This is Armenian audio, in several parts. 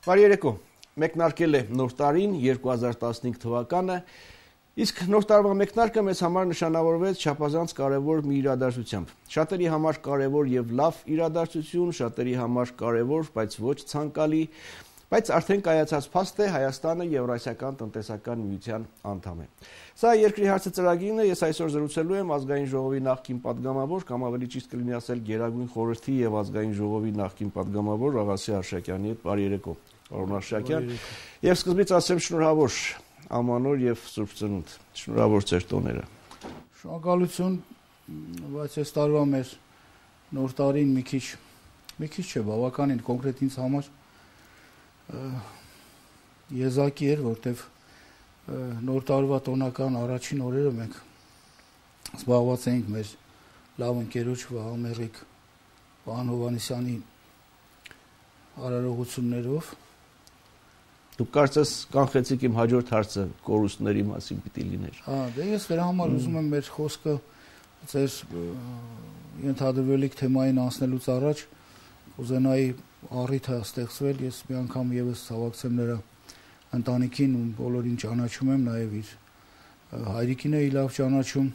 Բարի երեկո, մեկնարկել է նոր տարին 2015 թվականը, իսկ նոր տարվա մեկնարկը մեզ համար նշանավորվեց չափազանց կարևոր մի իրադարձությամբ։ Շատերի համար կարևոր եւ լավ իրադարձություն, շատերի համար կարևոր, բայց ոչ ցանկալի, բայց արդեն կայացած փաստ է Հայաստանը Եվրասիական տնտեսական միության անդամ է։ Սա երկրի հարցը ծրագիրն է, ես այսօր զրուցելու եմ ազգային ժողովի նախկին падգամավոր, կամ ավելի ճիշտ կլինի ասել Գերագույն խորհրդի եւ ազգային ժողովի նախկին падգամավոր Աղասի Արշակյանի հետ։ Բարի երեկո, պարոն Արշակյան։ Եվ սկզբից ասեմ շնորհավոր Ամանոր եւ Սուրբ Ծնունդ։ Շնորհավոր ձեր տոները։ Շնորհակալություն, բայց այս տարվա մեր նոր տարին մի քիչ չէ, բավականին կոնկրետ ինձ համար եզակի էր, որտեվ նոր տարվա տոնական առաջին օրերը մենք զբաղված էինք մեր լավ ընկերոջ Վահամերիկ Վահան Հովհաննիսյանի արարողություններով։ Դուք կարծես կանխեցիք իմ հաջորդ հարցը կորուստների մասին պիտի լիներ։ Դե ես դրա համար ուզում եմ մեր խոսքը ձեր ենթադրվելիք թեմային անցնելուց առաջ կուզենայի առիթ ստեղծվել, ես մի անգամ եւս ցավակցեմ նրա ընտանիքին ու բոլորին ճանաչում եմ, նաև իր հայրիկին էի լավ ճանաչում։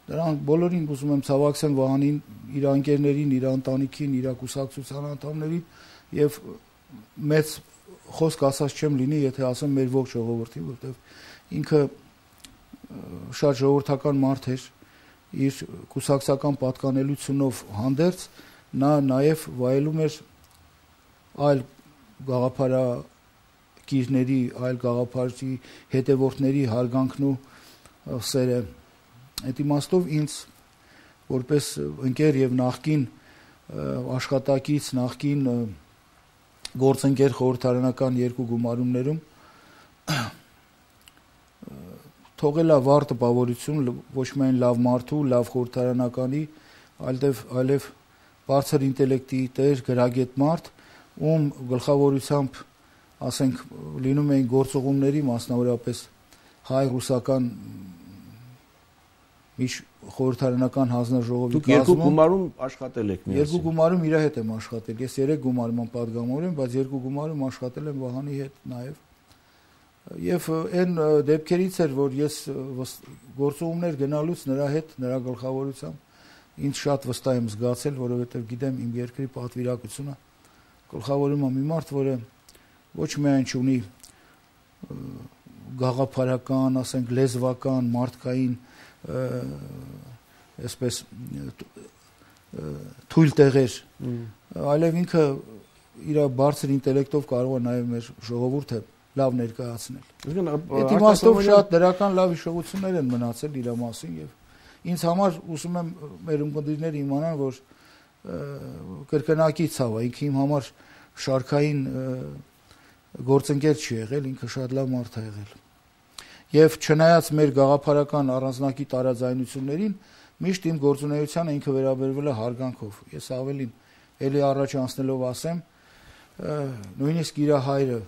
Դրան բոլորին ուզում եմ ցավակցեմ Վահանին, իր ընկերներին, իր ընտանիքին, իր կուսակցության անդամներին եւ մեծ խոսք ասած չեմ լինի, եթե ասեմ մեր ողջ ժողովրդին, որտեվ ինքը շատ ժողովրդական մարդ էր, իր կուսակցական պատկանելությունով հանդերձ նա նաև վայելում էր այլ գաղափարակիրների, այլ գաղափարի հետևորդների հարգանքն ու սերը։ Այդ իմաստով ինձ որպես ընկեր եւ նախկին աշխատակից, նախկին գործընկեր խորհրդարանական երկու գումարումներում թողել է վառ տպավորություն ոչ միայն լավ մարդու, լավ խորհրդարանականի, այլև բարձր ինտելեկտի տեր, գրագետ մարդ, ում գլխավորությամբ, ասենք, լինում էին գործողումների, մասնավորապես հայ-ռուսական խորհրդարանական հանձնաժողովի կազմում։ Դուք երկու գումարում աշխատել եք միասին։ Երկու գումարում իր հետ եմ աշխատել։ Ես 3 գումարում եմ падգամավոր եմ, բայց 2 գումարում աշխատել եմ Վահանի հետ նաև։ Եվ այն դեպքերից էր, որ ես գործողումներ գնալուց նրա հետ, նրա գլխավորությամբ ինձ շատ վստահ եմ զգացել, որովհետև գիտեմ իմ երկրի պատվիրակությունը գլխավորում է մի մարդ, որը ոչ միայն ունի գաղափարական, ասենք լեզվական, մարդկային, այսպես թույլ տեղեր, այլև ինքը իր բարձր ինտելեկտով կարող է նաև մեր ժողովուրդը լավ ներկայացնել։ Այդ իմաստով շատ դրական լավ հիշողություններ են մնացել իր մասին եւ ինձ համար ուզում եմ մեր ունկնդիրները իմանան, որ կրկնակի ցավ է, ինքը իմ համար շարքային գործընկեր չի եղել, ինքը շատ լավ մարդ է եղել։ Եվ չնայած մեր գաղափարական առանձնակի տարաձայնություններին, միշտ իմ գործունեությանը ինքը վերաբերվել է հարգանքով։ Ես ավելին ելի առաջ անցնելով ասեմ, նույնիսկ իր հայրը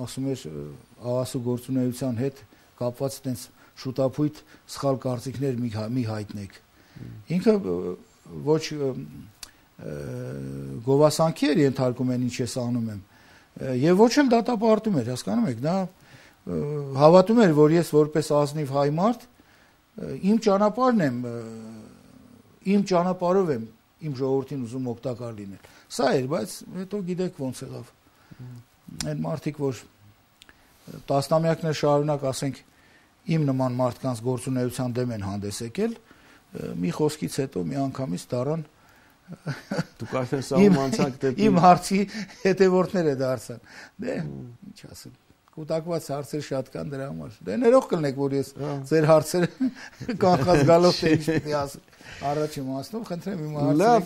ասում էր աղասու գործունեության հետ կապված տենց շուտապույտ սխալ կարծիքներ մի հայտնեք։ Ինքը ոչ գովասանքի էր ենթարկում են ինչ ես անում եմ եւ ոչ էլ դատապարտում էր, հասկանում եք, նա հավատում էր, որ ես որպես ազնիվ հայ մարդ իմ ճանապարհն եմ, իմ ճանապարհով եմ իմ ժողովրդին ուզում օգտակար լինել։ Սա էր, բայց հետո գիտեք ոնց եղավ։ Այն մարդիկ, որ տասնամյակներ շարունակ, ասենք, իմ նման մարդկանց գործունեության դեմ են հանդես եկել, մի խոսքից հետո մի անգամից դառան Դուք արդեն սաղում անցանք դեպի իմ հարցի հետևորդները դարձան։ Դե, ինչ ասեմ, կուտակված հարցեր շատ կան դրա համար։ Դե ներող կլնեք, որ ես ձեր հարցերը կանխած գալով թե ինչ պիտի ասեմ։ Առաջի մասնով խնդրեմ իմ հարցերը։ Լավ,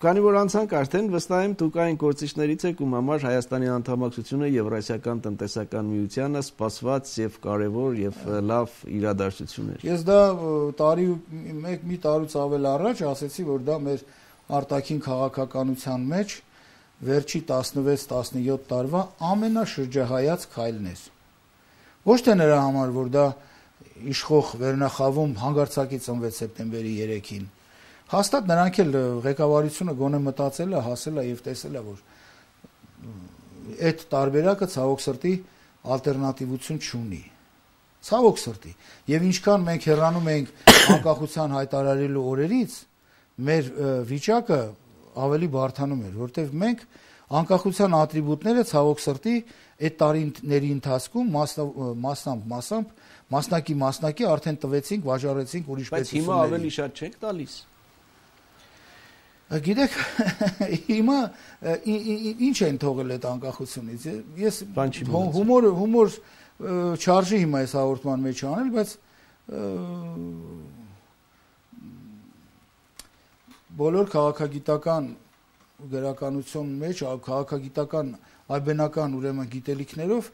քանի որ անցանք արդեն, վստահ եմ դուք այն գործիչներից եք, ում համար Հայաստանի անդամակցությունը Եվրասիական տնտեսական միությանը սպասված եւ կարեւոր եւ լավ իրադարձություն էր։ Ես դա մի տարուց ավել առաջ ասեցի, որ դա մեր արտաքին քաղաքականության մեջ վերջի 16-17 տարվա ամենաշրջահայաց քայլն էր։ Ոչ թե նրա համար, որ դա իշխող վերնախավում հանգարցակի ծնվեց սեպտեմբերի 3-ին, Հաստատ նրանք էլ ղեկավարությունը գոնե մտածել է, հասել է եւ տեսել է, որ այդ տարբերակը ցավոք սրտի ալտերնատիվություն չունի։ Ցավոք սրտի։ Եվ ինչքան մենք հեռանում ենք անկախության հայտարարելու օրերից, մեր վիճակը ավելի բարդանում էր, որտեղ մենք անկախության ատրիբուտները ցավոք սրտի այդ տարիների ընթացքում մասնակի արդեն տվեցինք, վաճառեցինք ուրիշ պետությունների։ Բայց հիմա ավելի շատ չենք տալիս։ Գիտեք, հիմա ինչ են թողել այդ անկախությունից։ Ես հումոր չարժի հիմա այս հաղորդման մեջ անել, բայց բոլոր քաղաքագիտական գրականություն մեջ, քաղաքագիտական այբենական ուրեմն գիտելիքներով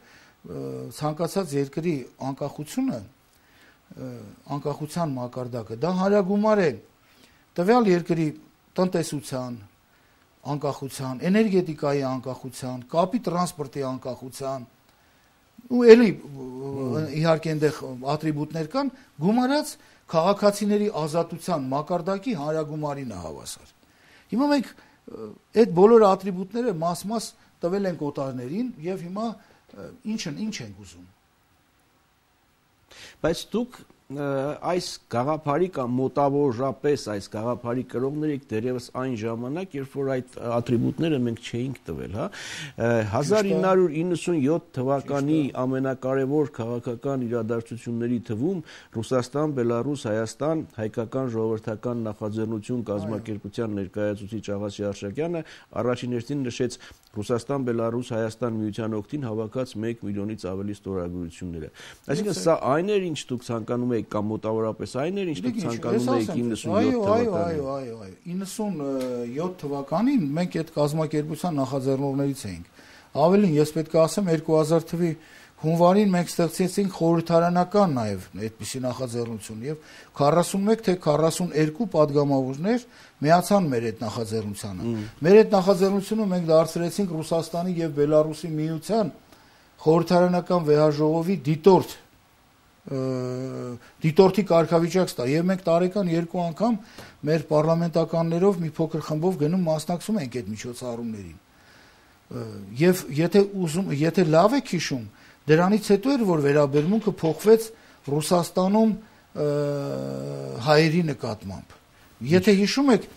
ցանկացած երկրի անկախությունը, անկախության մակարդակը, դա հարագումար է տվյալ երկրի տնտեսության անկախության, էներգետիկայի անկախության, կապի տրանսպորտի անկախության, ու էլի իհարկե այնտեղ ատրիբուտներ կան, գումարած քաղաքացիների ազատության մակարդակի հանրագումարին է հավասար։ Հիմա մենք այդ բոլոր ատրիբուտները մաս-մաս տվել ենք օտարներին եւ հիմա ինչ ենք ուզում։ Բայց դուք այս գաղափարի կամ մոտավորապես այս գաղափարի կրողներ եք դեռևս այն ժամանակ, երբ որ այդ ատրիբուտները մենք չէինք տվել, հա 1997 թվականի ամենակարևոր քաղաքական իրադարձությունների թվում Ռուսաստան, Բելարուս, Հայաստան հայկական ժողովրդական նախաձեռնություն կազմակերպության ներկայացուցիչ Աղասի Արշակյանը առաջին հերթին նշեց Ռուսաստան, Բելարուս, Հայաստան միության օգտին հավաքած 1 միլիոնից ավելի ստորագրությունները։ Այսինքն սա այն էր, ինչ դուք ցանկանում եք կամ մոտավորապես այն էր, ինչ դուք ցանկանում եք 97 թվականին։ Այո, 97 թվականին մենք այդ կազմակերպության նախաձեռնողներից էինք։ Ավելին, ես պետք է ասեմ 2000 թվականի հունվարին մենք ստեղծեցինք խորհրդարանական նաև այդպիսի նախաձեռնություն եւ 41 թե 42 падգամավորներ միացան մեր այդ նախաձեռնությանը։ Մեր այդ նախաձեռնությունը մենք դարձրեցինք Ռուսաստանի եւ Բելարուսի միության խորհրդարանական վեհաժողովի դիտորդի կարգավիճակ ստա եւ մենք տարեկան 2 անգամ մեր պարլամենտականներով մի փոքր խմբով գնում մասնակցում ենք այդ միջոցառումներին։ Եվ եթե լավ եք հիշում, դրանից հետո էր որ վերաբերմունքը փոխվեց Ռուսաստանում հայերի նկատմամբ։ Եթե հիշում եք,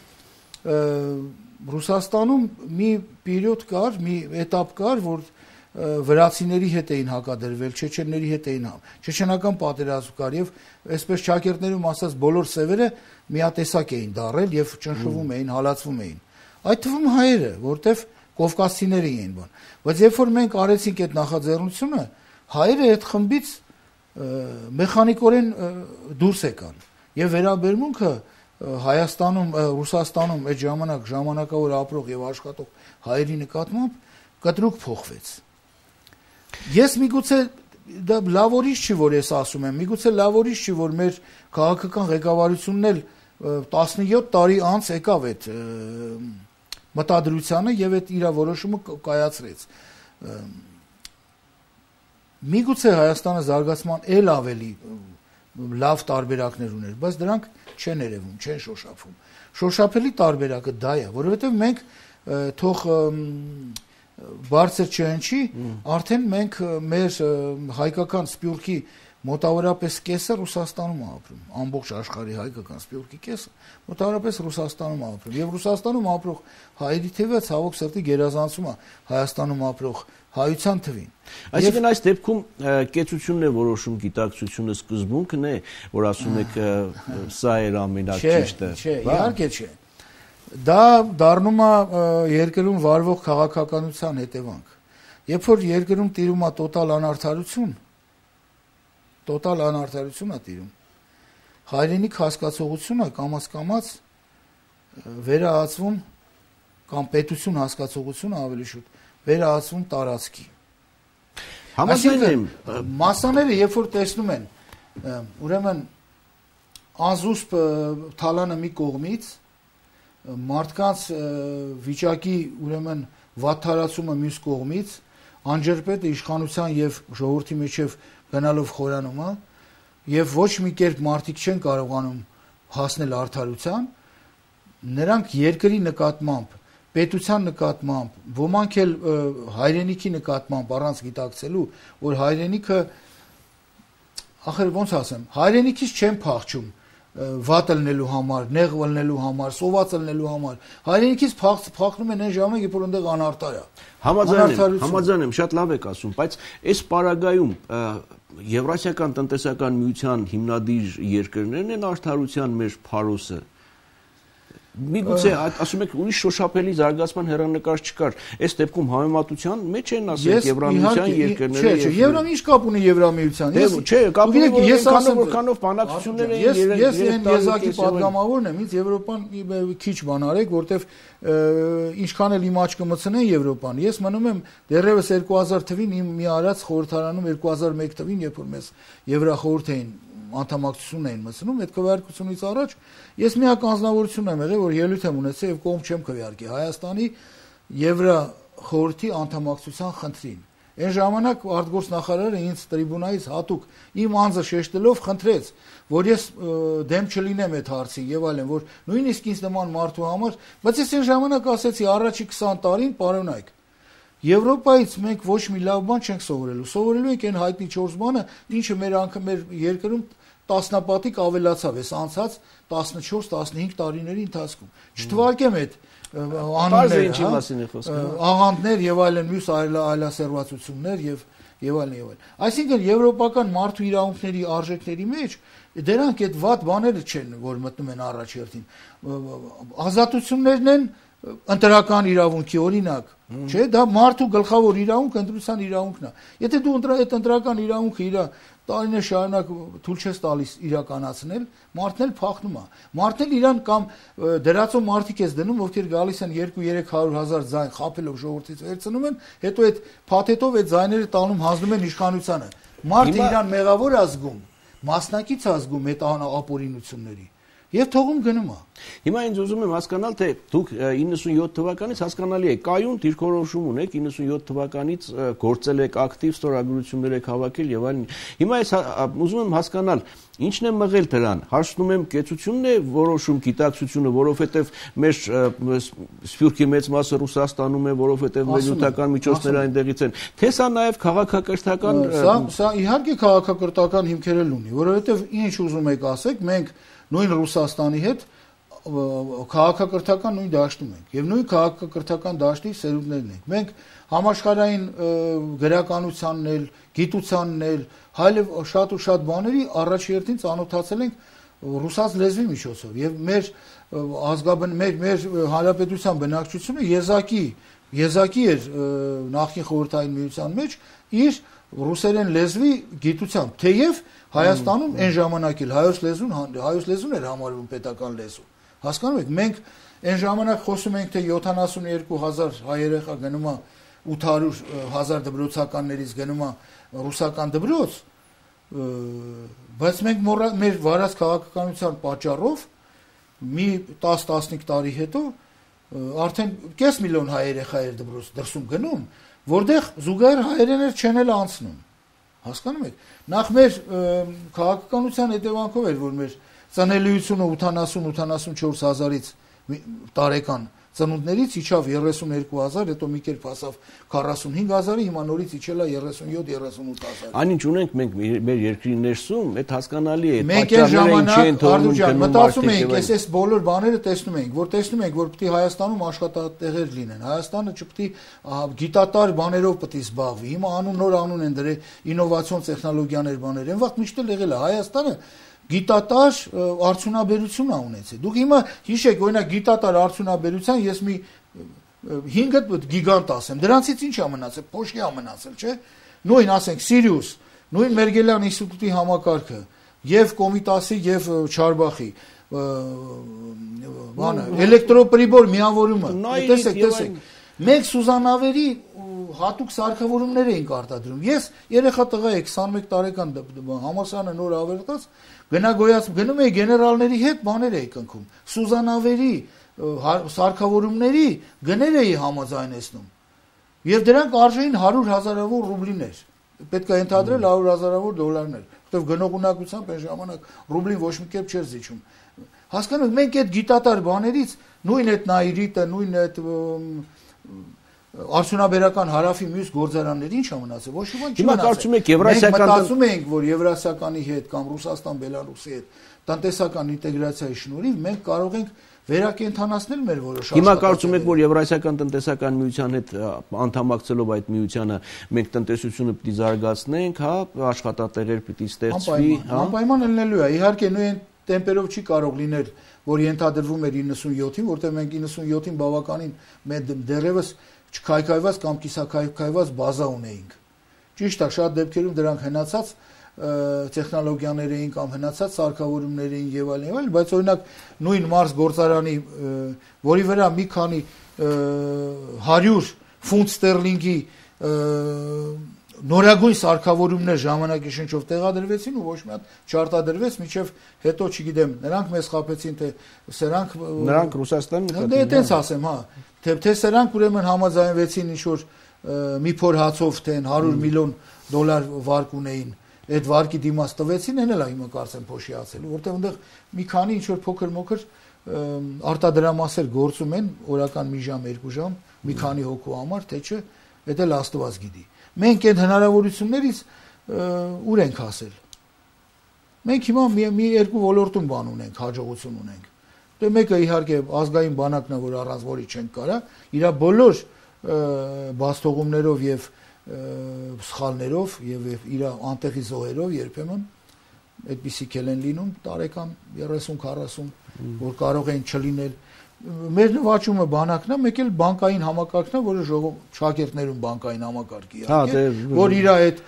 Ռուսաստանում մի պերիոդ կար, մի էտապ կար, որ վրացիների հետ էին հակադրվել, չեչենների հետ էին, չեչենական պատերազմ կար եւ այսպես ճակերտներում ասած բոլոր սևերը միատեսակ էին դարել եւ ճնշվում էին, հալածվում էին։ Այդ թվում հայերը, որտեվ կովկասցիների էին բան։ Բայց երբ որ մենք արեցինք այդ նախաձեռնությունը, հայերը այդ խմբից մեխանիկորեն դուրս եկան եւ վերաբերմունքը Հայաստանում, Ռուսաստանում այդ ժամանակավոր ապրող եւ աշխատող հայերի նկատմամբ կտրուկ փոխվեց։ Ես միգուցե դա լավ օրինչ չի, որ ես ասում եմ, միգուցե լավ օրինչ չի, որ մեր քաղաքական ղեկավարությունն էլ 17 տարի անց եկավ այդ մտադրությանը եւ այդ իր որոշումը կայացրեց։ Միգուցե Հայաստանը զարգացման ել ավելի լավ տարբերակներ ուներ, բայց դրանք չեն երևում, չեն շոշափում։ Շոշափելի տարբերակը դա է, որովհետեւ մենք թող բարձր չհնչի, արդեն մենք մեր հայկական սփյուռքի մոտավորապես կեսը Ռուսաստանում ապրում, ամբողջ աշխարհի հայկական սփյուռքի կեսը մոտավորապես Ռուսաստանում ապրում, եւ Ռուսաստանում ապրող հայերի թիվը ցավոք սրտի գերազանցում է Հայաստանում ապրող հայության թվին։ Այսինքն այս դեպքում կեցությունն է որոշում, գիտակցությունը սկզբունքն է, որ ասում եք սա էր ամենաճիշտը։ Չէ, իհարկե չէ։ Դա դառնում է երկրում վարվող քաղաքականության հետևանք։ Երբ որ երկրում տիրում է տոտալ անարդարություն է տիրում, հայրենիք հասկացողությունը կամաց վերահացվում կամ պետություն հասկացողությունը ավելի շուտ վերահացվում տարածքի։ Համաձայն Մասաները երբ որ տեսնում են, ուրեմն անզուսպ թալանը մի կողմից, մարդկանց վիճակի ուրեմն վատթարացումը մյուս կողմից, անջրպետը իշխանության եւ ժողովրդի միջև գնալով խորանում է եւ ոչ մի կերպ մարդիկ չեն կարողանում հասնել արդարության, նրանք երկրի նկատմամբ, պետության նկատմամբ, ոմանք էլ հայրենիքի նկատմամբ առանց գիտակցելու, որ հայրենիքը ախր ոնց ասեմ, հայրենիքից չեն փախչում վատ ելնելու համար, նեղ ելնելու համար, սոված ելնելու համար։ Հայրենիքից փախնում են այն ժամանակ, երբ որ այնտեղ անարտար է։ Համաձայն եմ, շատ լավ եք ասում, բայց այս պարագայում Եվրասիական տնտեսական միության հիմնադիր երկրներն են արդարության մեր փարոսը։ Միգուցե ասում եք ուրիշ շոշափելի զարգացման հեռանկար չկար։ Այս դեպքում համեմատության մեջ են ասել Եվրամիության երկրները։ Չէ, Եվրամիության ինչ կապ ունի Եվրամիության։ Չէ, կապ ունի, որ որքանով բանակցություններ են երեք։ Ես այն եզակի պատգամավորն եմ, ինձ Եվրոպան քիչ բան արեք, որտեվ ինչքան էլ իմ աչքը մտցնեն Եվրոպան։ Ես մնում եմ դեռևս 2000 թվին իմ մի արած խորհրդարանում 2001 թվին, երբ որ մեզ Եվրախորհուրդ էին անդամակցություն էին մտցնում, այդ քվեարկությունից առաջ ես միակ անձնավորություն եմ եղել, որ ելույթ եմ ունեցել եւ կողմ չեմ քվեարկի Հայաստանի Եվրախորհրդի անդամակցության խնդրին։ Այն ժամանակ արտգործնախարարը ինձ տրիբունայից հատուկ իմ անձը շեշտելով խնդրեց, որ ես դեմ չլինեմ այդ հարցին եւ այլն, որ նույնիսկ ինձ նման մարդու համար, բայց ես այն ժամանակ ասեցի առաջի 20 տարին պարոնայք Եվրոպայից մենք ոչ մի լավ բան չենք սովորելու։ Սովորելու ենք այն հայտնի 4 բանը, ինչը մեր երկրում տասնապատիկ ավելացավ այս անցած 14-15 տարիների ընթացքում։ Չթվարկեմ այդ անունները, աղանդներ եւ այլն մյուս այլասերվածություններ եւ այլն։ Այսինքն եվրոպական մարդու իրավունքների արժեքների մեջ դրանք այդ վատ բաները չեն, որ մտնում են առաջերտին։ Ազատություններն են ընտրական իրավունքի օրինակ, չէ՞, դա մարդու գլխավոր իրավունքը ընտրության իրավունքն է։ Եթե դու այդ ընտրական իրավունքը իր տարիներ շարունակ թույլ չես տալիս իրականացնել, մարդն էլ փախնում է։ Մարդն էլ իրան կամ դրածո մարդիկ ես դնում, ովքեր գալիս են 2-300,000 ձայն խաբելով ժողովրդից վերցնում են, հետո այդ փաթեթով այդ ձայները տանում հանձնում են իշխանությանը։ Մարդը իրան մեղավոր ազգում, մասնակից ազգում այդ ապօրինությունների եւ թողում գնում է։ Հիմա ինձ ուզում եմ հասկանալ, թե դուք 97 թվականից հասկանալի է, կայուն դիրքորոշում ունեք, 97 թվականից գործել եք ակտիվ, ստորագրություններ եք հավաքել եւ այլն։ Հիմա ես ուզում եմ հասկանալ, ինչն է մղել դրան։ Հասնում եմ կեցությունն է որոշում գիտակցությունը, որովհետեւ մեր սփյուռքի մեծ մասը Ռուսաստանում է, որովհետեւ մեր նյութական միջոցները այնտեղից են։ Թե սա նաեւ քաղաքակրթական Սա իհարկե քաղաքակրթական հիմքեր ունի, որովհետեւ ինչ ուզում եք ասեք, մենք նույն Ռուսաստանի հետ քաղաքակրթական նույն դաշտում ենք եւ նույն քաղաքակրթական դաշտի սերունդներն ենք։ Մենք համաշխարհային գրականությանն էլ, գիտությանն էլ, հայլև շատ ու շատ բաների առաջերտին ծանոթացել ենք ռուսաց լեզվի միջոցով եւ մեր մեր հանրապետության բնակչությունը եզակի էր նախկին խորհրդային միության մեջ իր ռուսերեն լեզվի գիտությամբ, թեև Հայաստանում այն ժամանակ էլ հայոց լեզուն էր համարվում պետական լեզու։ Հասկանում եք, մենք այն ժամանակ խոսում ենք, թե 72,000 հայ երեխա գնում է 800,000 դպրոցականներից գնում է ռուսական դպրոց, բայց մենք մեր վարած քաղաքականության պատճառով մի 10-15 տարի հետո արդեն կես միլիոն հայ երեխա էր դպրոց դրսում գնում, որտեղ զուգահեռ հայերեներ չեն էլ անցնում։ Հասկանում եք, նախ մեր քաղաքականության հետևանքով էր, որ մեր ծնելիությունը 80-84,000-ից տարեկան ծնունդներից իջավ 32,000, հետո մի կերպ հասավ 45,000-ի, հիմա նորից իջել է 37-38,000։ Այնինչ ունենք մենք մեր երկրի ներսում, այդ հասկանալի է, մենք այն ժամանակ մտածում էինք, այս բոլոր բաները տեսնում էինք, որ պետք է Հայաստանում աշխատատեղեր լինեն, Հայաստանը չպետք է գիտատար բաներով պետք է զբաղվի։ Հիմա նոր անուն են դրել ինովացիոն տեխնոլոգիաներ բաներ, այն վաղ միշտ էլ եղել է Հայաստանը գիտատար արդյունաբերություն է ունեցել։ Դուք հիմա հիշեք, օրինակ գիտատար արդյունաբերության ես մի 5 գիգանտ ասեմ, դրանցից ինչ է մնացել, փոշի է մնացել, չէ՞։ Նույն ասենք Սիրիուս, նույն Մերգելյան ինստիտուտի համակարգը, եւ Կոմիտասի եւ Չարբախի բանը, էլեկտրոպրիբոր միավորումը։ Տեսեք, մենք Սուզանավերի հատուկ սարքավորումներ էինք արտադրում։ Ես երեխա տղա եմ 21 տարեկան համալսարանը նոր ավարտած, գնում էի գեներալների հետ բաներ էի կնքում։ Սուզանավերի սարքավորումների գներ էի համաձայնեցնում։ Եվ դրանք արժեին 100,000-ավոր ռուբլիներ։ Պետք է ընդհանրել 100,000-ավոր դոլարներ, որտեղ գնողունակությամբ այն ժամանակ ռուբլին ոչ մի կերպ չէր զիջում։ Հասկանում եք, մենք այդ գիտատար բաներից նույն այդ Նաիրիտը, նույն այդ արդյունաբերական հարավի մյուս գործարաններ ինչ է մնացել, ոչ մի բան չի մնացել։ Մենք մտածում ենք, որ Եվրասիականի հետ կամ Ռուսաստան, Բելարուսի հետ տնտեսական ինտեգրացիայի շնորհիվ մենք կարող ենք վերակենդանացնել մեր որոշ Հիմա կարծում եք, որ Եվրասիական տնտեսական միության հետ անդամակցելով այդ միությանը մենք տնտեսությունը պիտի զարգացնենք, հա, աշխատատեղեր պիտի ստեղծվի, հա։ Անպայման ելնելու է։ Իհարկե նույն տեմպերով չի կարող լինել, որ ենթադրվում էր 97-ին, որտեղ մենք 97-ին բավականին մենք դեռևս չքայքայված կամ կիսաքայքայված բազա ունեինք։ Ճիշտ է, շատ դեպքերում դրանք հնացած տեխնոլոգիաներ էին կամ հնացած սարքավորումներ էին եւ այլն, բայց օրինակ նույն Մարս գործարանի, որի վրա մի քանի 100 ֆունտ ստերլինգի նորագույն սարքավորումներ ժամանակի շնչով տեղադրվեցին ու ոչ մի հատ չարտադրվեց, միջև հետո չգիտեմ, նրանք մեզ խաբեցին, թե սրանք Ռուսաստանն դե այդպես ասեմ, հա, թե սրանք ուրեմն համաձայնվեցին ինչ որ մի փոր հացով թե $100 միլիոն վարկ ունեին, այդ վարկի դիմաց տվեցին, այն էլ է հիմա կարծեմ փոշիացել, որտեղ այնտեղ մի քանի ինչ որ փոքր-մոքր արտադրամասեր գործում են օրական մի ժամ, 2 ժամ, մի քանի հոգու համար, թե չէ, դա էլ Աստված գիտի։ Մենք այդ հնարավորություններից ուր ենք հասել։ Մենք հիմա մի երկու ոլորտում բան ունենք, հաջողություն ունենք։ Դե մեկը իհարկե ազգային բանակն է, որ առանց որի չենք կարա, իր բոլոր բացթողումներով եւ սխալներով եւ իր անտեղի զոհերով երբեմն այդպիսիք են լինում տարեկան 30-40, որ կարող են չլինել։ Մեր նվաճումը բանակն է, մեկ էլ բանկային համակարգն է, որը շահկերտներում բանկային համակարգի է, որ իր այդ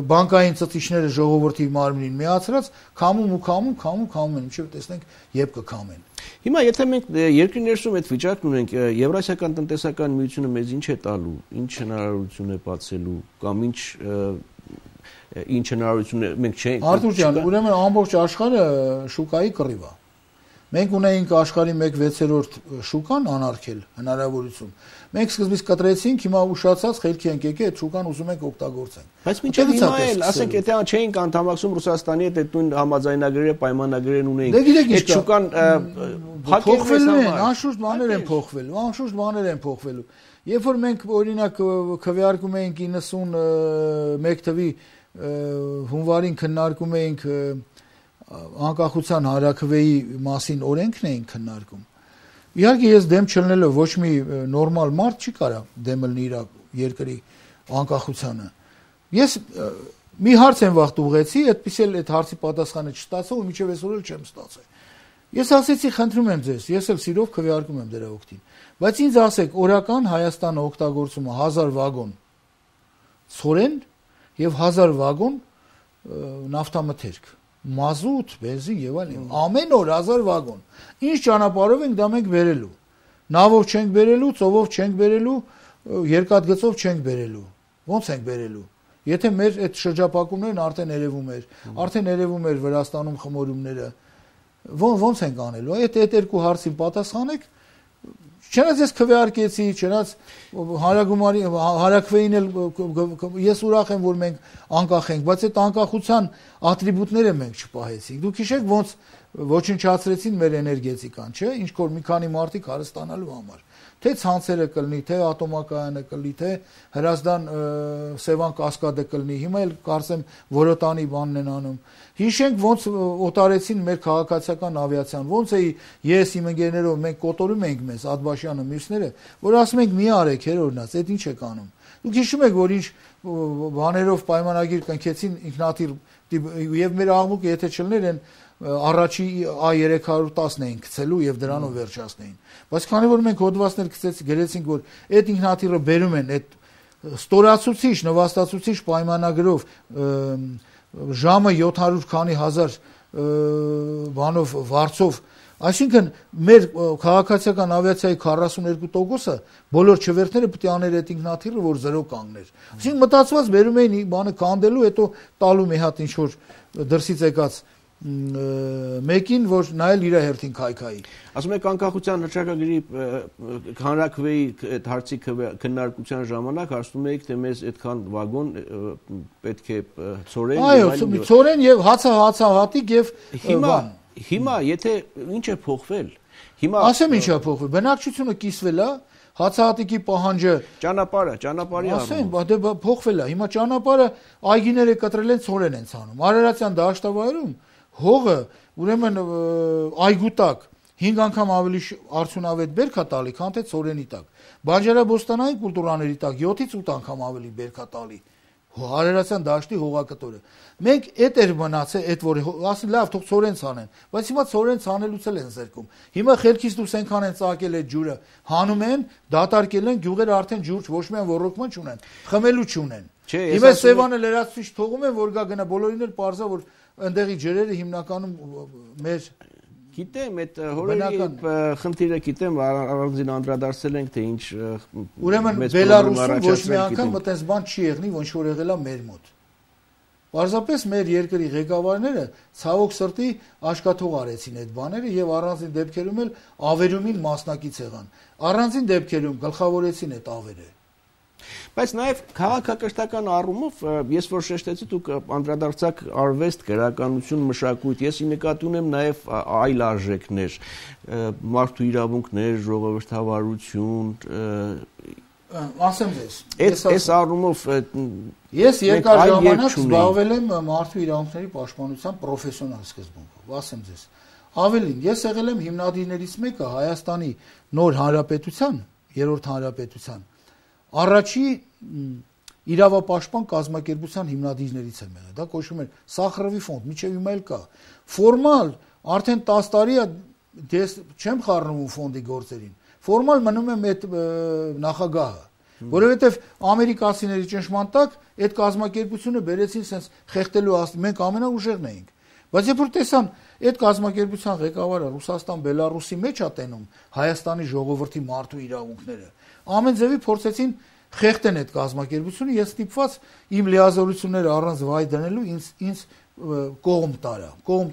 բանկային ծծիչները ժողովրդի մարմնին միացրած քամում են, ինչեւ տեսնենք երբ կքամեն։ Հիմա եթե մենք երկրի ներսում այդ վիճակն ունենք, Եվրասիական տնտեսական միությունը մեզ ինչ է տալու, ինչ հնարավորություն է բացելու կամ ինչ հնարավորություն է մենք չենք։ Արթուր ջան, ուրեմն ամբողջ աշխարհը շուկայի կռիվ է։ Մենք ունեինք աշխարհի 1/6 շուկան անարգել հնարավորություն։ Մենք սկզբից կտրեցինք, հիմա ուշացած խելքի ենք եկել, այդ շուկան ուզում ենք օգտագործենք։ Բայց մինչև հիմա էլ, ասենք, եթե չէինք անդամակցում Ռուսաստանի հետ այդ նույն համաձայնագրերը, պայմանագրերն ունեինք, այդ շուկան փոխվելու են, անշուշտ բաներ են փոխվելու։ Երբ որ մենք օրինակ քվեարկում էինք 91 թվի հունվարին քննարկում էինք անկախության հանրաքվեի մասին օրենքն էին քննարկում։ Իհարկե ես դեմ չլնելով ոչ մի նորմալ մարդ չի կարա դեմ լինի իր երկրի անկախությանը։ Ես մի հարց եմ վաղ ուղղեցի, այդպես էլ այդ հարցի պատասխանը չստացա ու մինչև այսօր էլ չեմ ստացել։ Ես ասեցի, խնդրում եմ ձեզ, ես էլ սիրով քվեարկում եմ դրա օգտին, բայց ինձ ասեք, օրական Հայաստանը օգտագործում է 1000 վագոն ցորեն եւ 1000 վագոն նավթամթերք, մազութ, բենզին եւ այլն, ամեն օր 1000 վագոն։ Ինչ ճանապարհով ենք դա մենք բերելու։ Նավով չենք բերելու, ծովով չենք բերելու, երկաթգծով չենք բերելու։ Ոնց ենք բերելու։ Եթե մեր այդ շրջապակումներն արդեն երևում էր Վրաստանում խմորումները, ոնց ենք անելու։ Այդ երկու հարցին պատասխանեք։ Չնայած ես քվեարկեցի, չնայած հանրաքվեին էլ ես ուրախ եմ, որ մենք անկախ ենք, բայց այդ անկախության ատրիբուտները մենք չպահեցինք։ Դուք հիշեք ոնց ոչնչացրեցին մեր էներգետիկան, չէ՞, ինչ որ մի քանի մարդիկ հարստանալու համար։ Թե ցանցերը կլինի, թե ատոմակայանը կլինի, թե Հրազդան Սևան կասկադը կլինի, հիմա էլ կարծեմ Որոտանի բանն են անում։ Հիշենք ոնց օտարեցին մեր քաղաքացիական ավիացիան, ոնց էի ես իմ ընկերներով մենք կոտորում ենք մեզ Ադբաշյանը մյուսները, որ ասում ենք մի արեք հերորնաց, այդ ինչ եք անում։ Դուք հիշում եք, որ ինչ բաներով պայմանագիր կնքեցին ինքնաթիռ եւ մեր աղմուկը եթե չլներ են առաջի A310-ն էին գցելու եւ դրանով վերջացնեին։ Բայց քանի որ մենք հոդվածներ գրեցինք, որ այդ ինքնաթիռը բերում են այդ ստորացուցիչ, նվաստացուցիչ պայմանագրով ժամը 700 քանի հազար բանով վարձով, այսինքն մեր քաղաքացիական ավիացիայի 42%-ը բոլոր չվերթները պետք է աներ այդ ինքնաթիռը, որ 0 կանգներ։ Այսինքն մտածված բերում էին բանը կանդելու, հետո տալու մի հատ ինչ որ դրսից եկած մեկին, որ նայել իր հերթին քայքայի։ Ասում եք անկախության հռչակագրի հանրաքվեի այդ հարցի քննարկության ժամանակ ասում եք, թե մեզ այդքան վագոն պետք է ցորեն։ Այո, ցորեն եւ հացահատիկ եւ Հիմա եթե ինչ է փոխվել։ Հիմա ասեմ ինչ է փոխվել։ Բնակչությունը կիսվել է, հացահատիկի պահանջը ճանապարհի ասեմ, դե փոխվել է։ Հիմա ճանապարհը այգիները կտրել են, ցորեն են ցանում։ Արարատյան դաշտավայրում հողը ուրեմն այգու տակ 5 անգամ ավելի արդյունավետ բերք է տալի, քան թե ցորենի տակ։ Բանջարաբոստանային կուլտուրաների տակ 7-ից 8 անգամ ավելի բերք է տալի։ Արարատյան դաշտի հողակտորը։ Մենք այդ էր մնացել, այդ որ ասեն լավ, թող ցորեն ցանեն, բայց հիմա ցորեն ցանելուց էլ են զերկում։ Հիմա խելքից դուրս այնքան են ծակել այդ ջուրը, հանում են, դատարկել են, գյուղերը արդեն ջուր ոչ միայն ոռոգման չունեն, խմելու չունեն։ Հիմա Սևանը լրացուցիչ թողում են, որ գա գնա, բոլորին էլ պարզա, որ ընդեղի ջրերը հիմնականում մեր գիտեմ, այդ հորերի խնդիրը գիտեմ, առանձին անդրադարձել ենք, թե ինչ ուրեմն Բելարուսում ոչ մի անգամ այդպես բան չի եղնի, ոչ որ եղել է մեր մոտ։ Պարզապես մեր երկրի ղեկավարները ցավոք սրտի աշկաթող արեցին այդ բաները եւ առանձին դեպքերում էլ ավերումին մասնակից եղան։ Առանձին դեպքերում գլխավորեցին այդ ավերը։ Բայց նաև քաղաքակրթական առումով ես որ շեշտեցի դուք անդրադարձակ արվեստ, գրականություն, մշակույթ, ես նկատի ունեմ նաև այլ արժեքներ, մարդու իրավունքներ, ժողովրդավարություն, ասեմ ձեզ։ Այս առումով ես երկար ժամանակ զբաղվել եմ մարդու իրավունքների պաշտպանության պրոֆեսիոնալ սկզբունքով, ասեմ ձեզ։ Ավելին, ես եղել եմ հիմնադիրներից մեկը Հայաստանի նոր հանրապետության, երրորդ հանրապետության առաջի իրավապաշտպան կազմակերպության հիմնադիրներից եմ եղել, դա կոչվում էր Սախարովի ֆոնդ, միջև հիմա էլ կա։ Ֆորմալ արդեն 10 տարի է չեմ խառնվում ֆոնդի գործերին։ Ֆորմալ մնում եմ այդ նախագահը, որովհետև ամերիկացիների ճնշման տակ այդ կազմակերպությունը բերեցին sense խեղտելու մենք ամենաուժեղն էինք։ Բայց երբ որ տեսան այդ կազմակերպության ղեկավարը Ռուսաստան, Բելարուսի մեջ է տենում Հայաստանի ժողովրդի մարդու իրավունքները, ամեն ձևի փորձեցին խեղտեն այդ կազմակերպությունը, ես ստիպված իմ լիազորությունները առանց վայ դնելու ինձ կողմ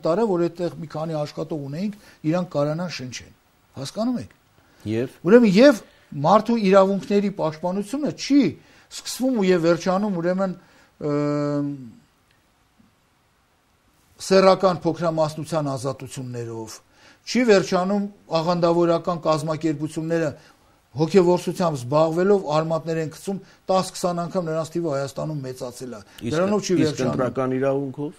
տարա, որ այդտեղ մի քանի աշխատող ունեինք, իրանք կարանան շնչեն։ Հասկանում եք։ Ուրեմն եւ մարդու իրավունքների պաշտպանությունը չի սկսվում ու վերջանում ուրեմն սեռական փոքրամասնության ազատություններով, չի վերջանում աղանդավորական կազմակերպությունները հոգեվորսությամբ զբաղվելով արմատներ են գցում 10-20 անգամ նրանց թիվը Հայաստանում մեծացել է։ Դրանով չի վերջանում։ Իսկ ընտրական իրավունքով։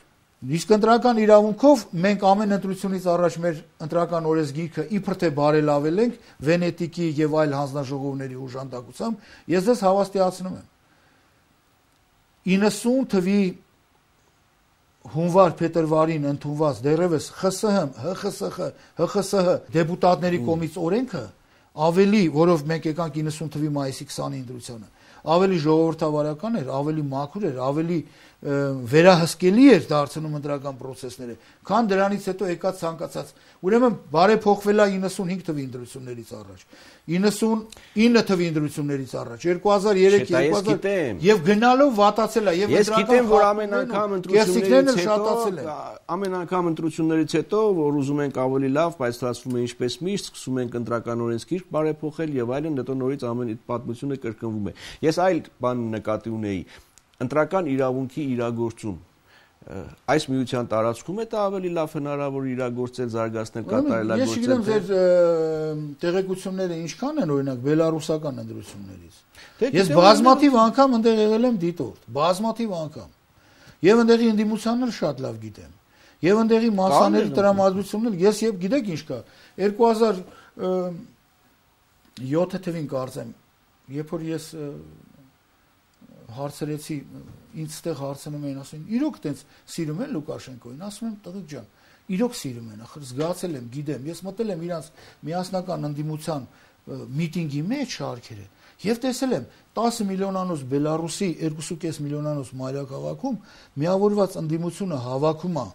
Իսկ ընտրական իրավունքով մենք ամեն ընտրությունից առաջ մեր ընտրական օրենսգիրքը իբր թե բարելավել ենք Վենետիկի եւ այլ հանձնաժողովների ուժանդակությամբ, ես ձեզ հավաստիացնում եմ։ 90 թվի հունվար փետրվարին ընդունված դեռևս ԽՍՀՄ, ՀԽՍՀ դեպուտատների կողմից օրենքը ավելի, որով մենք եկանք 90 թվի մայիսի 20-ի ընտրությանը, ավելի ժողովրդավարական էր, ավելի մաքուր էր, ավելի վերահսկելի էր դարձնում ընտրական process-ները, քան դրանից հետո եկած ցանկացած։ Ուրեմն բարեփոխվել է 95 թվի ընտրություններից առաջ, 99 թվի ընտրություններից առաջ, 2003-2000 եւ գնալով վատացել է եւ ես գիտեմ, որ ամեն անգամ ընտրություններից հետո, որ ուզում ենք ավելի լավ, բայց ստացվում է ինչպես միշտ, սկսում ենք ընտրական օրենսգիրք բարեփոխել եւ այլն, հետո նորից ամեն պատմությունը կրկնվում է։ Ես այլ բան նկատի ունեի, ընտրական իրավունքի իրագործում այս միության տարածքում է դա ավելի լավ հնարավոր իրագործել, զարգացնել, կատարելագործել։ Ես գիտեմ ձեր տեղեկությունները ինչքան են օրինակ բելարուսական ընտրություններից։ Ես բազմաթիվ անգամ այնտեղ եղել եմ դիտորդ, բազմաթիվ անգամ։ Եվ այնտեղի ընդդիմությանն էլ շատ լավ գիտեմ։ Եվ այնտեղի մասաների տրամադրությունն էլ ես եւ գիտեք ինչ կա 2007 թվին կարծեմ, երբ որ ես հարցրեցի ինձ ստեղ հարցնում էին ասում իրոք տենց սիրում են Լուկաշենկոին ասում եմ տղեկ ջան իրոք սիրում են ախր զգացել եմ գիտեմ ես մտել եմ իրանց միասնական ընդդիմության միտինգի մեջ շարքերը եւ տեսել եմ 10 միլիոնանոց Բելարուսի 2.5 միլիոնանոց մայրաքաղաքում միավորված ընդդիմությունը հավաքում է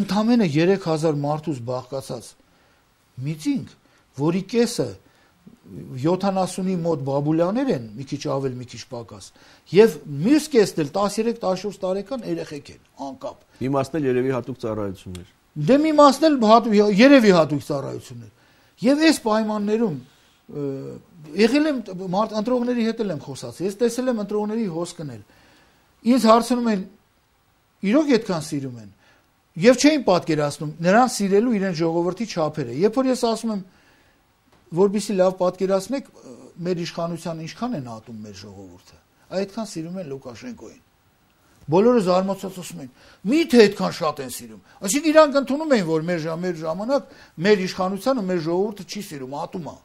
ընդամենը 3000 մարդուց բաղկացած միտինգ որի կեսը 70-ի մոտ բաբուլյաներ են, մի քիչ ավել, մի քիչ պակաս, եւ մյուս կեսն էլ 13-14 տարեկան երեխեք են, անկապ։ Մի մասն էլ երևի հատուկ ծառայություններ։ Դե մի մասն էլ երևի հատուկ ծառայություններ։ Եվ այս պայմաններում եղել եմ ընտրողների հետ եմ խոսացել, ես տեսել եմ ընտրողների հոսքն էլ։ Ինձ հարցնում են իրոք այդքան սիրում են։ Եվ չէին պատկերացնում նրան սիրելու իրեն ժողովրդի չափերը։ Երբ որ ես ասում եմ, որպեսզի լավ պատկերացնեք, մեր իշխանության ինչքան են ատում մեր ժողովուրդը, այդքան սիրում են Լուկաշենկոին։ Բոլորը զարմացած ասում են, միթե այդքան շատ են սիրում։ Այսինքն իրանք ընդունում են, որ մեր ժամանակ մեր իշխանությունը մեր ժողովուրդը չի սիրում, ատում է։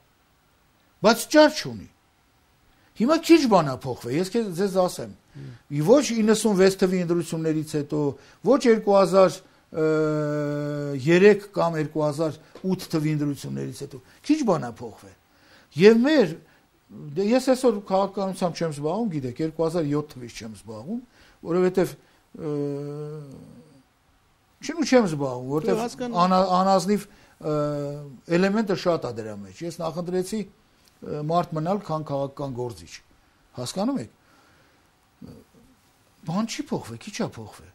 Բայց ճար չունի։ Հիմա քիչ բան է փոխվել, ես ձեզ ասեմ։ Ոչ 96 թվականի ընտրություններից հետո, ոչ 2003 կամ 2008 թվականի ընտրություններից հետո, քիչ բան է փոխվել։ Եվ ես այսօր քաղաքականությամբ չեմ զբաղվում, գիտեք, 2007 թվականից չեմ զբաղվում, որովհետև չեմ զբաղվում, որովհետև անազնիվ էլեմենտը շատ է դրա մեջ։ Ես նախընտրեցի մարդ մնալ, քան քաղաքական գործիչ։ Հասկանում եք։ Բան չի փոխվել, քիչ է փոխվել։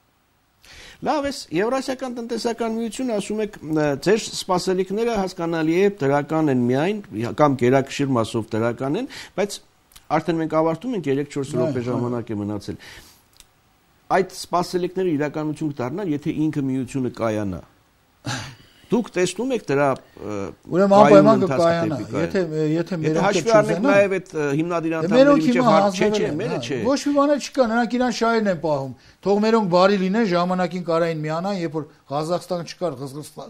Լավ է, Եվրասիական տնտեսական միությունը ասում եք, ձեր սպասելիքները հասկանալի է դրական են միայն, կամ գերակշիռ մասով դրական են, բայց արդեն մենք ավարտում ենք 3-4 րոպե ժամանակ է մնացել։ Այդ սպասելիքները իրականություն կդառնան, եթե ինքը միությունը կայանա։ Դուք տեսնում եք դրա ուրեմն անպայման կկայանա, եթե մերոնք հաշվի առնենք նաև այդ հիմնադիրանտների միջև հարց չէ, մերը չէ։ Ոչ մի բան չկա, նրանք իրան շահերն են պահում։ Թող մերոնք բարի լինեն, ժամանակին կարային միանան, երբ որ Ղազախստան չկար,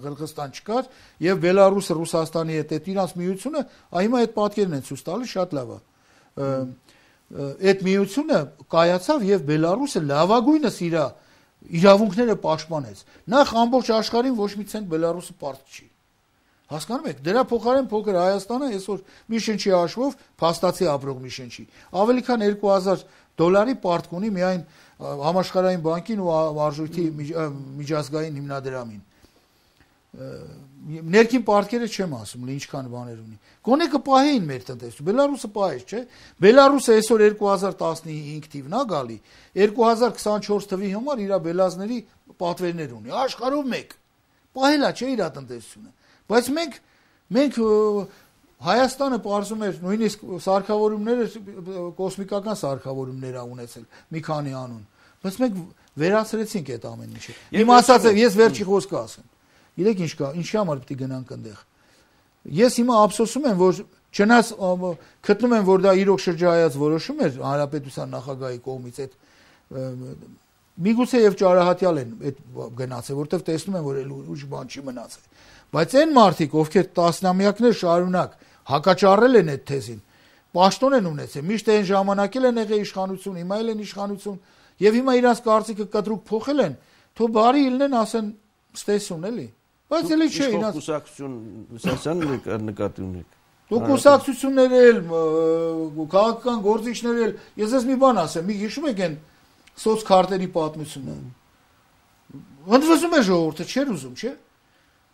Ղրղըզստան չկար, եւ Բելարուսը Ռուսաստանի հետ այդ իրանց միությունը, հիմա այդ պատկերն են ցույց տալիս, շատ լավ է։ Այդ միությունը կայացավ եւ Բելարուսը լավագույնս իրա իրավունքները պաշտպանեց։ Նախ ամբողջ աշխարհին ոչ մի ցենտ Բելարուսը պարտք չի։ Հասկանում եք, դրա փոխարեն փոքր Հայաստանը այսօր մի շնչի հաշվով փաստացի ապրող մի շնչի։ Ավելի քան $2000 պարտք ունի միայն համաշխարհային բանկին ու արժույթի միջազգային հիմնադրամին։ Ներքին պարտքերը չեմ ասում, ինչքան բաներ ունի։ Գոնե կպահեին մեր տնտեսությունը։ Բելարուսը պահեց, չէ՞։ Բելարուսը այսօր 2015 թիվն է գալի, 2024 թվի համար իր բելազների պատվերներ ունի։ Աշխարհով մեկ։ Պահելա չէ իր տնտեսությունը։ Բայց մենք Հայաստանը պարզում էր նույնիսկ սարքավորումները կոսմիկական սարքավորումներ ա ունեցել մի քանի անուն։ Բայց մենք վերացրեցինք այդ ամեն ինչը։ Իմ ասած ես վերջի խոսքը ասեմ։ Գիտեք ինչ կա, ինչի համար պետք է գնանք այնտեղ։ Ես հիմա ափսոսում եմ, որ չնայած գտնում եմ, որ դա իրոք շրջահայաց որոշում էր հանրապետության նախագահի կողմից այդ միգուցե եւ ճարահատյալ են այդ գնացել, որտեվ տեսնում են, որ ուրիշ բան չի մնացել։ Բայց այն մարդիկ, ովքեր տասնամյակներ շարունակ հակաճառել են այդ թեզին, պաշտոն են ունեցել, միշտ այն ժամանակել են եղել իշխանություն, հիմա էլ են իշխանություն, եւ հիմա իրանց կարծիքը կտրուկ փոխել են, թող բարի ելնեն ասեն ստեսուն էլի։ Բայց էլի չէ, իրանց կուսակցություն Սասյան նկատի ունեք։ Դուք կուսակցություններ էլ, քաղաքական գործիչներ էլ, ես ես մի բան ասեմ, մի հիշում եք այն սոցքարտերի պատմությունը։ Ընդվզում է ժողովուրդը, չէր ուզում, չէ՞։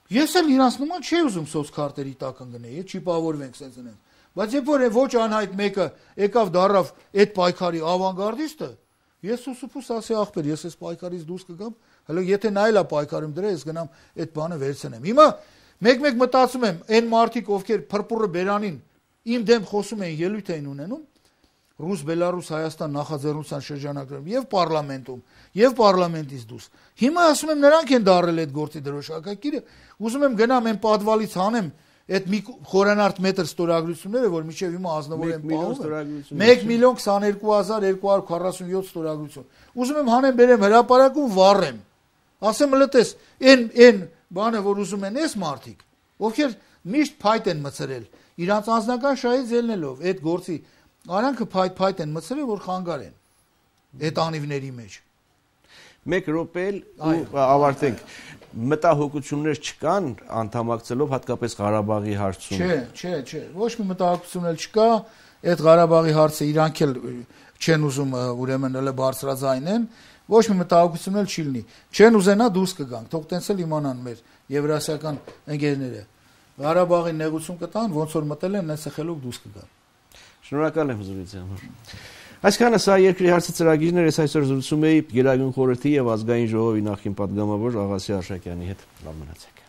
Ես էլ իրանց նման չի ուզում սոցքարտերի տակ ընկնել, չիպավորվենք sense այնպես։ Բայց երբ որ ոչ անհայտ մեկը եկավ դարավ այդ պայքարի ավանգարդիստը, ես սուսուփուս ասի ախպեր, ես այս պայքարից դուրս կգամ, հələ եթե նայելա պայքարում դրա ես գնամ այդ բանը վերցնեմ։ Հիմա մեկ-մեկ մտածում եմ, այն մարդիկ, ովքեր փրփուրը բերանին իմ դեմ խոսում են, ելույթ էին ունենում, Ռուս-Բելարուս Հայաստան նախաձեռնության շրջանակներում եւ պարլամենտում եւ պարլամենտից դուրս։ Հիմա ասում եմ նրանք են դարել այդ գործի դրոշակակիրը, ուզում եմ գնամ այն պատվալից հանեմ այդ մի խորանարդ մետր ստորագրությունները, որ մինչեւ հիմա ազնվոր են պահում։ 1,22,247 ստորագրություն։ Ուզում եմ հանեմ, բերեմ հրապարակում վառեմ։ Ասեմ լտես, այն բանը, որ ուզում են այս մարդիկ, ովքեր միշտ փայտ են մցրել, իրանց անձնական շահից ելնելով այդ գործի Արանքը փայտ են մցրել, որ խանգար են այդ անիվների մեջ։ 1 րոպե ու ավարտենք։ Մտահոգություններ չկան անդամակցելով հատկապես Ղարաբաղի հարցում։ Չէ, ոչ մի մտահոգություն էլ չկա, այդ Ղարաբաղի հարցը իրանք էլ չեն ուզում ուրեմն հələ բարձրաձայնեն, ոչ մի մտահոգություն էլ չի լինի։ Չեն ուզենա դուրս կգանք, թող տենց էլ իմանան մեր եվրասիական ընկերները։ Ղարաբաղի նեղություն կտան, ոնց որ մտել են, նենց խելոք դուրս կգան։ Շնորհակալ եմ զրույցի համար։ Այսքանը սա երկրի հարցը ծրագիրն էր, ես այսօր զրուցում էի Գերագույն խորհրդի եւ ազգային ժողովի նախին պատգամավոր Աղասի Արշակյանի հետ։ Լավ մնացեք։